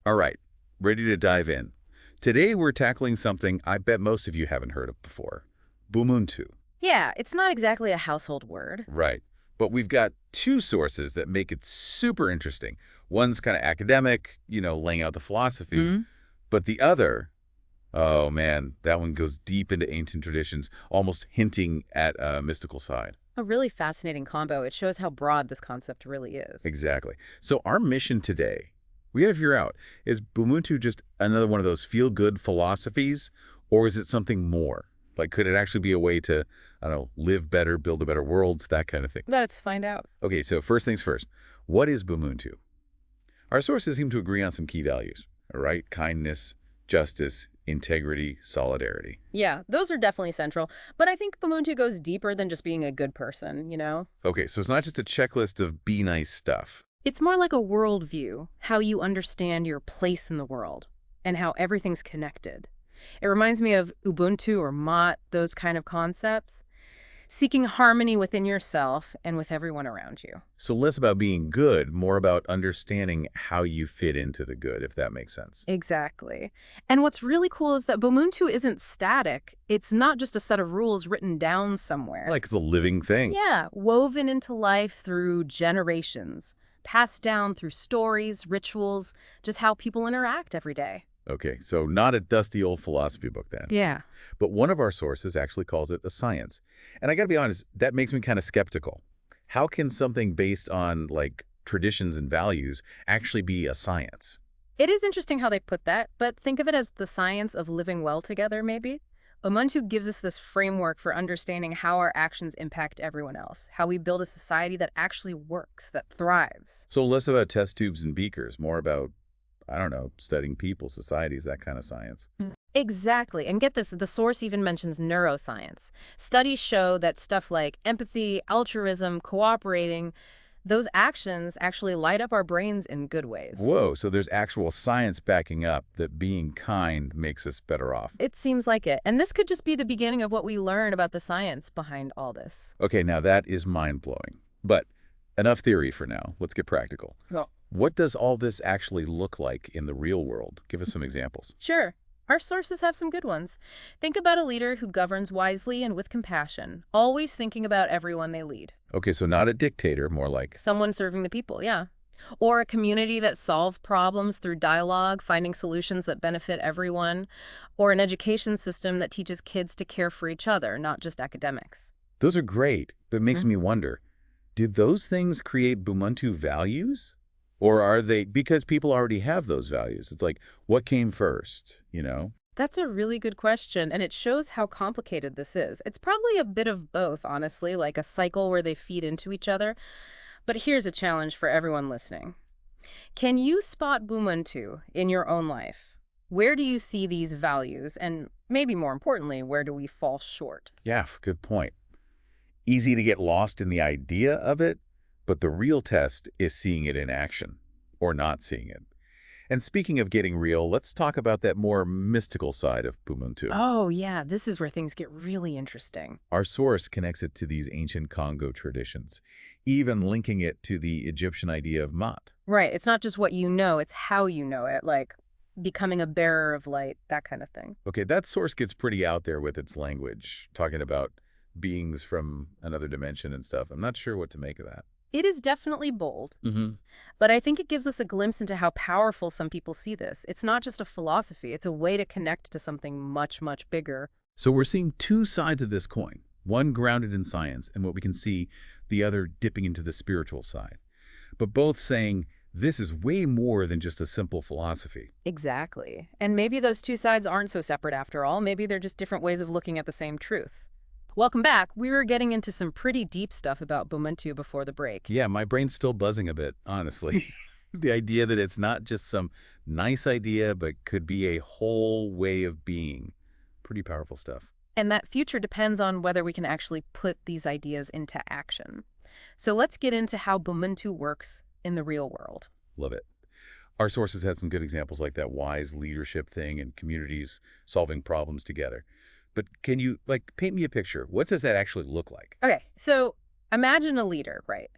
All right, ready to dive in. Today we're tackling something I bet most of you haven't heard of before. Bumuntu. Yeah, it's not exactly a household word. Right. But we've got two sources that make it super interesting. One's kind of academic, laying out the philosophy. Mm. But the other, oh man, that one goes deep into ancient traditions, almost hinting at a mystical side. A really fascinating combo. It shows how broad this concept really is. Exactly. So our mission today, we got to figure out, is Ubuntu just another one of those feel-good philosophies, or is it something more? Like, could it actually be a way to, I don't know, live better, build a better world, that kind of thing? Let's find out. Okay, so first things first. What is Ubuntu? Our sources seem to agree on some key values, all right? Kindness, justice, integrity, solidarity. Yeah, those are definitely central. But I think Ubuntu goes deeper than just being a good person? Okay, so it's not just a checklist of be nice stuff. It's more like a worldview, how you understand your place in the world and how everything's connected. It reminds me of Ubuntu or Mott, those kind of concepts. Seeking harmony within yourself and with everyone around you. So less about being good, more about understanding how you fit into the good, if that makes sense. Exactly. And what's really cool is that Ubuntu isn't static. It's not just a set of rules written down somewhere. Like it's a living thing. Yeah, woven into life through generations, passed down through stories, rituals, just how people interact every day. Okay, so not a dusty old philosophy book then. Yeah. But one of our sources actually calls it a science. And I got to be honest, that makes me kind of skeptical. How can something based on, like, traditions and values actually be a science? It is interesting how they put that, but think of it as the science of living well together, maybe. Ubuntu gives us this framework for understanding how our actions impact everyone else, how we build a society that actually works, that thrives. So less about test tubes and beakers, more about, I don't know, studying people, societies, that kind of science. Exactly. And get this, the source even mentions neuroscience. Studies show that stuff like empathy, altruism, cooperating, those actions actually light up our brains in good ways. Whoa, so there's actual science backing up that being kind makes us better off. It seems like it. And this could just be the beginning of what we learn about the science behind all this. Okay, now that is mind-blowing. But enough theory for now. Let's get practical. Yeah. What does all this actually look like in the real world? Give us some examples. Sure. Our sources have some good ones. Think about a leader who governs wisely and with compassion, always thinking about everyone they lead. Okay, so not a dictator, more like... Someone serving the people, yeah. Or a community that solves problems through dialogue, finding solutions that benefit everyone. Or an education system that teaches kids to care for each other, not just academics. Those are great, but it makes me wonder, do those things create Ubuntu values? Or are they, because people already have those values? It's like, what came first, That's a really good question, and it shows how complicated this is. It's probably a bit of both, honestly, like a cycle where they feed into each other. But here's a challenge for everyone listening. Can you spot Ubuntu in your own life? Where do you see these values? And maybe more importantly, where do we fall short? Yeah, good point. Easy to get lost in the idea of it, but the real test is seeing it in action, or not seeing it. And speaking of getting real, let's talk about that more mystical side of Ubuntu. Oh, yeah, this is where things get really interesting. Our source connects it to these ancient Congo traditions, even linking it to the Egyptian idea of Mat. Right, it's not just what you know, it's how you know it, like becoming a bearer of light, that kind of thing. Okay, that source gets pretty out there with its language, talking about beings from another dimension and stuff. I'm not sure what to make of that. It is definitely bold, Mm-hmm. but I think it gives us a glimpse into how powerful some people see this. It's not just a philosophy, it's a way to connect to something much, much bigger. So we're seeing two sides of this coin, one grounded in science and what we can see, the other dipping into the spiritual side. But both saying this is way more than just a simple philosophy. Exactly. And maybe those two sides aren't so separate after all. Maybe they're just different ways of looking at the same truth. Welcome back. We were getting into some pretty deep stuff about Ubuntu before the break. Yeah, my brain's still buzzing a bit, honestly. The idea that it's not just some nice idea, but could be a whole way of being. Pretty powerful stuff. And that future depends on whether we can actually put these ideas into action. So let's get into how Ubuntu works in the real world. Love it. Our sources had some good examples like that wise leadership thing and communities solving problems together. But can you, paint me a picture? What does that actually look like? Okay, so imagine a leader, right?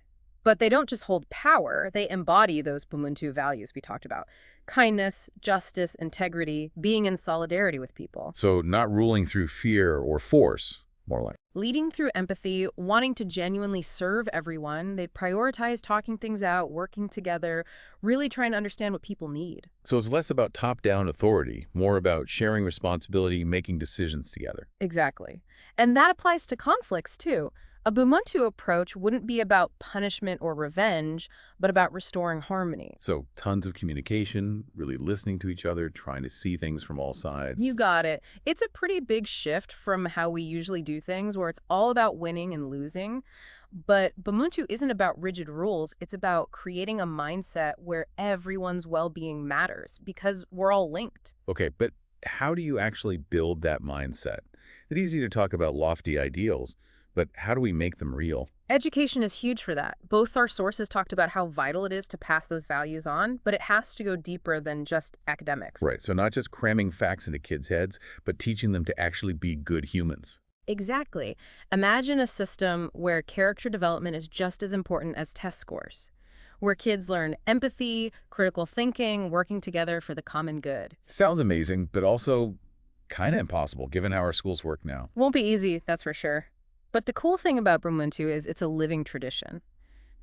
But they don't just hold power, they embody those Ubuntu values we talked about. Kindness, justice, integrity, being in solidarity with people. So not ruling through fear or force, more like. Leading through empathy, wanting to genuinely serve everyone, they'd prioritize talking things out, working together, really trying to understand what people need. So it's less about top-down authority, more about sharing responsibility, making decisions together. Exactly. And that applies to conflicts, too. A Bumuntu approach wouldn't be about punishment or revenge, but about restoring harmony. So tons of communication, really listening to each other, trying to see things from all You sides. got it. It's a pretty big shift from how we usually do things, where it's all about winning and losing. But Bumuntu isn't about rigid rules. It's about creating a mindset where everyone's well-being matters because we're all linked. Okay, but how do you actually build that mindset? It's easy to talk about lofty ideals, but how do we make them real? Education is huge for that. Both our sources talked about how vital it is to pass those values on, but it has to go deeper than just academics. Right, so not just cramming facts into kids' heads, but teaching them to actually be good humans. Exactly. Imagine a system where character development is just as important as test scores, where kids learn empathy, critical thinking, working together for the common good. Sounds amazing, but also kind of impossible given how our schools work now. Won't be easy, that's for sure. But the cool thing about Ubuntu is it's a living tradition,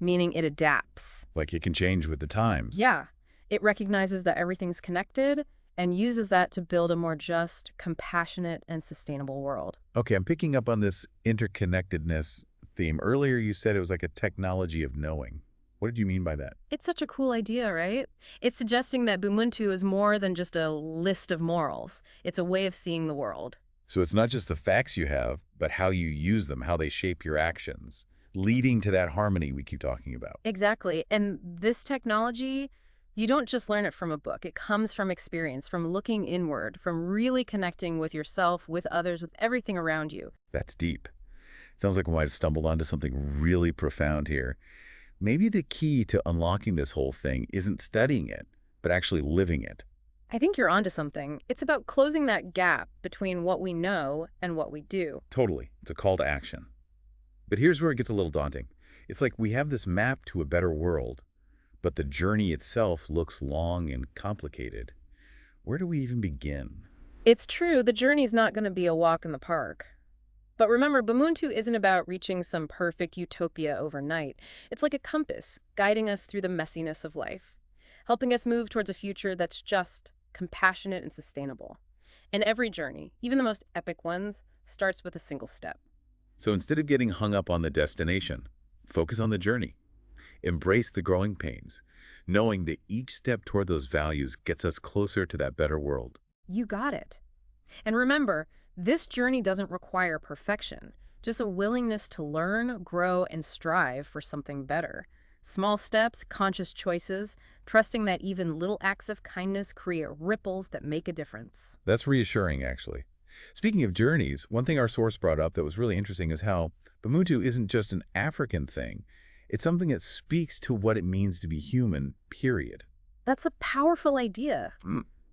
meaning it adapts. Like it can change with the times. Yeah, it recognizes that everything's connected and uses that to build a more just, compassionate, and sustainable world. Okay, I'm picking up on this interconnectedness theme. Earlier you said it was like a technology of knowing. What did you mean by that? It's such a cool idea, right? It's suggesting that Ubuntu is more than just a list of morals. It's a way of seeing the world. So it's not just the facts you have, but how you use them, how they shape your actions, leading to that harmony we keep talking about. Exactly. And this technology, you don't just learn it from a book. It comes from experience, from looking inward, from really connecting with yourself, with others, with everything around you. That's deep. Sounds like we might have stumbled onto something really profound here. Maybe the key to unlocking this whole thing isn't studying it, but actually living it. I think you're onto something. It's about closing that gap between what we know and what we do. Totally. It's a call to action. But here's where it gets a little daunting. It's like we have this map to a better world, but the journey itself looks long and complicated. Where do we even begin? It's true, the journey's not going to be a walk in the park. But remember, Bumuntu isn't about reaching some perfect utopia overnight. It's like a compass, guiding us through the messiness of life, helping us move towards a future that's just, compassionate, and sustainable. And every journey, even the most epic ones, starts with a single step. So instead of getting hung up on the destination, focus on the journey. Embrace the growing pains, knowing that each step toward those values gets us closer to that better world. You got it. And remember, this journey doesn't require perfection, just a willingness to learn, grow, and strive for something better. Small steps, conscious choices, trusting that even little acts of kindness create ripples that make a difference. That's reassuring, actually. Speaking of journeys, one thing our source brought up that was really interesting is how Bumuntu isn't just an African thing. It's something that speaks to what it means to be human, period. That's a powerful idea.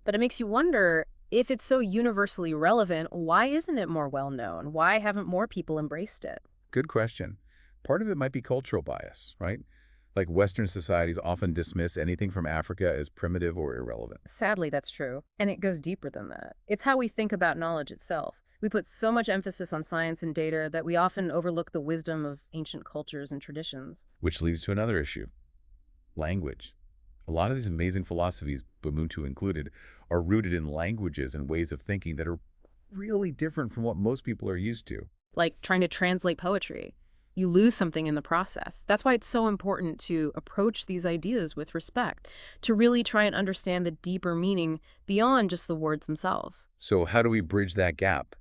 But it makes you wonder, if it's so universally relevant, why isn't it more well-known? Why haven't more people embraced it? Good question. Part of it might be cultural bias, right? Like Western societies often dismiss anything from Africa as primitive or irrelevant. Sadly, that's true. And it goes deeper than that. It's how we think about knowledge itself. We put so much emphasis on science and data that we often overlook the wisdom of ancient cultures and traditions. Which leads to another issue. Language. A lot of these amazing philosophies, Ubuntu included, are rooted in languages and ways of thinking that are really different from what most people are used to. Like trying to translate poetry. You lose something in the process. That's why it's so important to approach these ideas with respect, to really try and understand the deeper meaning beyond just the words themselves. So how do we bridge that gap?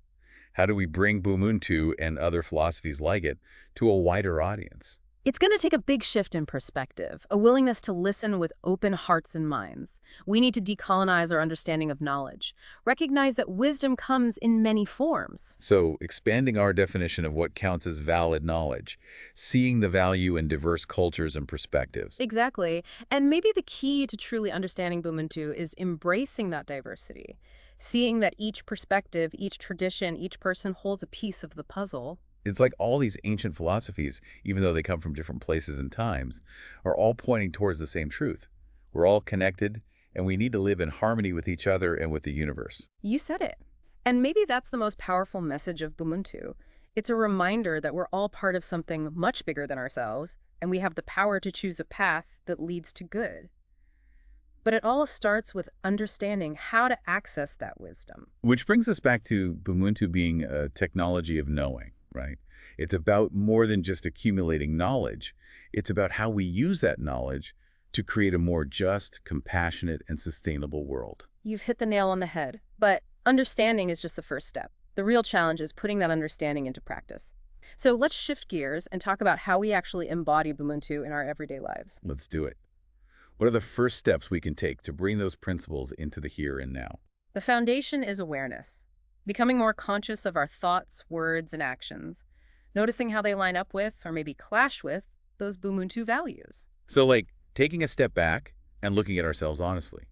How do we bring Ubuntu and other philosophies like it to a wider audience? It's going to take a big shift in perspective, a willingness to listen with open hearts and minds. We need to decolonize our understanding of knowledge, recognize that wisdom comes in many forms. So expanding our definition of what counts as valid knowledge, seeing the value in diverse cultures and perspectives. Exactly. And maybe the key to truly understanding Ubuntu is embracing that diversity, seeing that each perspective, each tradition, each person holds a piece of the puzzle. It's like all these ancient philosophies, even though they come from different places and times, are all pointing towards the same truth. We're all connected, and we need to live in harmony with each other and with the universe. You said it. And maybe that's the most powerful message of Bumuntu. It's a reminder that we're all part of something much bigger than ourselves, and we have the power to choose a path that leads to good. But it all starts with understanding how to access that wisdom. Which brings us back to Ubuntu being a technology of knowing, right? It's about more than just accumulating knowledge. It's about how we use that knowledge to create a more just, compassionate, and sustainable world. You've hit the nail on the head, but understanding is just the first step. The real challenge is putting that understanding into practice. So let's shift gears and talk about how we actually embody Ubuntu in our everyday lives. Let's do it. What are the first steps we can take to bring those principles into the here and now? The foundation is awareness, becoming more conscious of our thoughts, words, and actions, noticing how they line up with, or maybe clash with, those Ubuntu values. So like taking a step back and looking at ourselves honestly.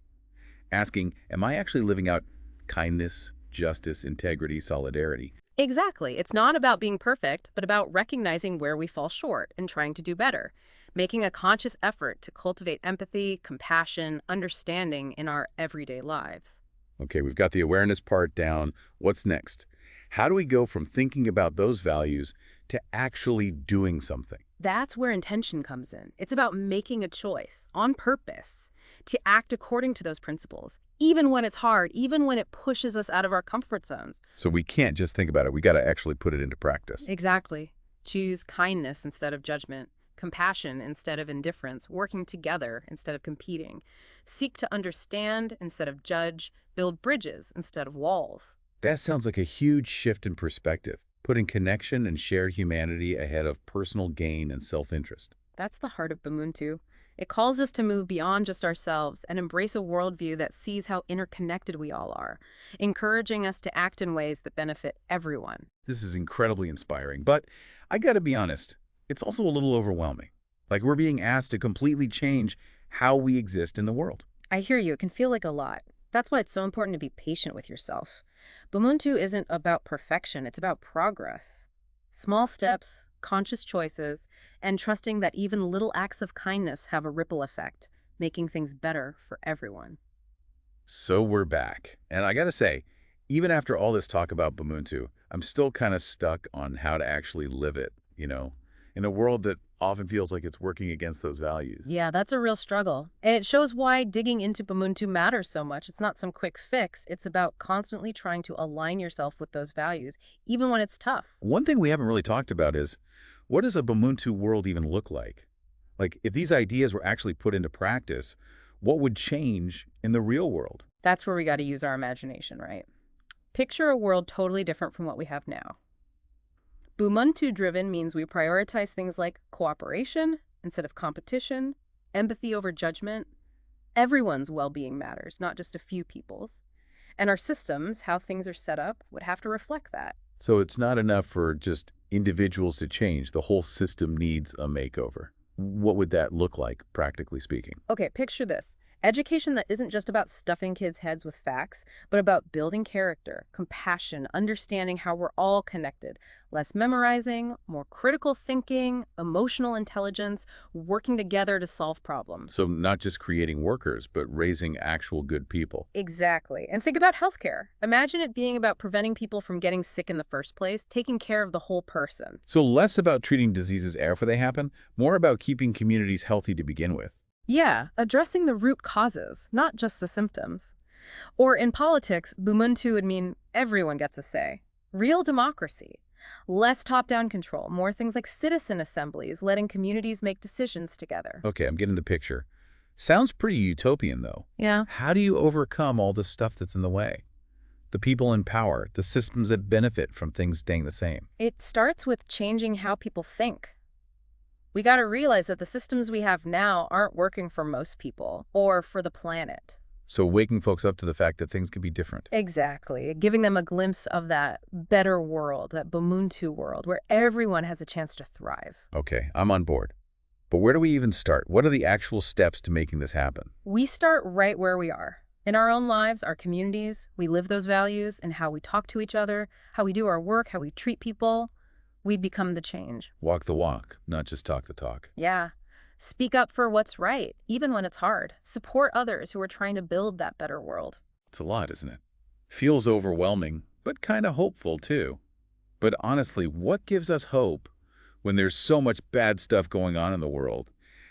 Asking, am I actually living out kindness, justice, integrity, solidarity? Exactly. It's not about being perfect, but about recognizing where we fall short and trying to do better, making a conscious effort to cultivate empathy, compassion, understanding in our everyday lives. Okay, we've got the awareness part down. What's next? How do we go from thinking about those values to actually doing something? That's where intention comes in. It's about making a choice on purpose to act according to those principles, even when it's hard, even when it pushes us out of our comfort zones. So we can't just think about it. We got to actually put it into practice. Exactly. Choose kindness instead of judgment, compassion instead of indifference, working together instead of competing. Seek to understand instead of judge, build bridges instead of walls. That sounds like a huge shift in perspective, putting connection and shared humanity ahead of personal gain and self-interest. That's the heart of Bumuntu. It calls us to move beyond just ourselves and embrace a worldview that sees how interconnected we all are, encouraging us to act in ways that benefit everyone. This is incredibly inspiring, but I got to be honest, it's also a little overwhelming. Like we're being asked to completely change how we exist in the world. I hear you. It can feel like a lot. That's why it's so important to be patient with yourself. Bumuntu isn't about perfection. It's about progress. Small steps, conscious choices, and trusting that even little acts of kindness have a ripple effect, making things better for everyone. So we're back. And I got to say, even after all this talk about Ubuntu, I'm still kind of stuck on how to actually live it, in a world that often feels like it's working against those values. Yeah, that's a real struggle. It shows why digging into Bumuntu matters so much. It's not some quick fix. It's about constantly trying to align yourself with those values, even when it's tough. One thing we haven't really talked about is, what does a Ubuntu world even look like? Like, if these ideas were actually put into practice, what would change in the real world? That's where we got to use our imagination, right? Picture a world totally different from what we have now. Bumuntu-driven means we prioritize things like cooperation instead of competition, empathy over judgment. Everyone's well-being matters, not just a few people's. And our systems, how things are set up, would have to reflect that. So it's not enough for just individuals to change. The whole system needs a makeover. What would that look like, practically speaking? Okay, picture this. Education that isn't just about stuffing kids' heads with facts, but about building character, compassion, understanding how we're all connected. Less memorizing, more critical thinking, emotional intelligence, working together to solve problems. So not just creating workers, but raising actual good people. Exactly. And think about healthcare. Imagine it being about preventing people from getting sick in the first place, taking care of the whole person. So less about treating diseases after they happen, more about keeping communities healthy to begin with. Yeah, addressing the root causes, not just the symptoms. Or in politics, Bumuntu would mean everyone gets a say. Real democracy. Less top-down control, more things like citizen assemblies, letting communities make decisions together. Okay, I'm getting the picture. Sounds pretty utopian, though. Yeah. How do you overcome all the stuff that's in the way? The people in power, the systems that benefit from things staying the same. It starts with changing how people think. We got to realize that the systems we have now aren't working for most people or for the planet. So waking folks up to the fact that things can be different. Exactly. Giving them a glimpse of that better world, that Bumuntu world, where everyone has a chance to thrive. Okay, I'm on board. But where do we even start? What are the actual steps to making this happen? We start right where we are. In our own lives, our communities, we live those values in how we talk to each other, how we do our work, how we treat people. We become the change. Walk the walk, not just talk the talk. Yeah. Speak up for what's right, even when it's hard. Support others who are trying to build that better world. It's a lot, isn't it? Feels overwhelming, but kind of hopeful, too. But honestly, what gives us hope when there's so much bad stuff going on in the world?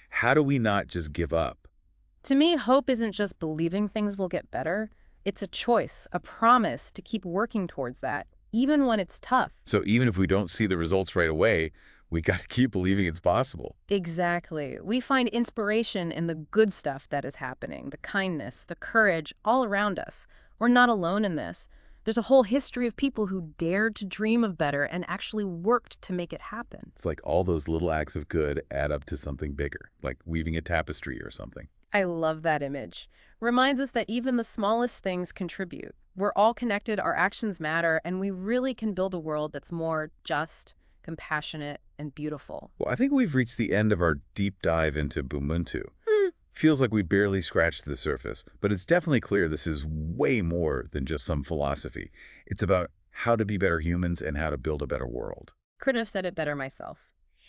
How do we not just give up? To me, hope isn't just believing things will get better. It's a choice, a promise to keep working towards that, even when it's tough. So even if we don't see the results right away, we got to keep believing it's possible. Exactly. We find inspiration in the good stuff that is happening, the kindness, the courage all around us. We're not alone in this. There's a whole history of people who dared to dream of better and actually worked to make it happen. It's like all those little acts of good add up to something bigger, like weaving a tapestry or something. I love that image. Reminds us that even the smallest things contribute. We're all connected, our actions matter, and we really can build a world that's more just, compassionate, and beautiful. Well, I think we've reached the end of our deep dive into Ubuntu. Feels like we barely scratched the surface, but it's definitely clear this is way more than just some philosophy. It's about how to be better humans and how to build a better world. Couldn't have said it better myself.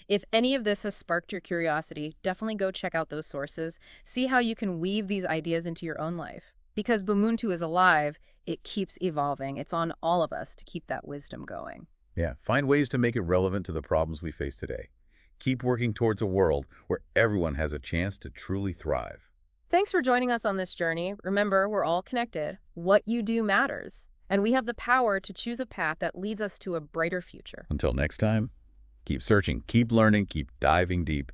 If any of this has sparked your curiosity, definitely go check out those sources. See how you can weave these ideas into your own life. Because Bumuntu is alive, it keeps evolving. It's on all of us to keep that wisdom going. Yeah, find ways to make it relevant to the problems we face today. Keep working towards a world where everyone has a chance to truly thrive. Thanks for joining us on this journey. Remember, we're all connected. What you do matters. And we have the power to choose a path that leads us to a brighter future. Until next time, keep searching, keep learning, keep diving deep,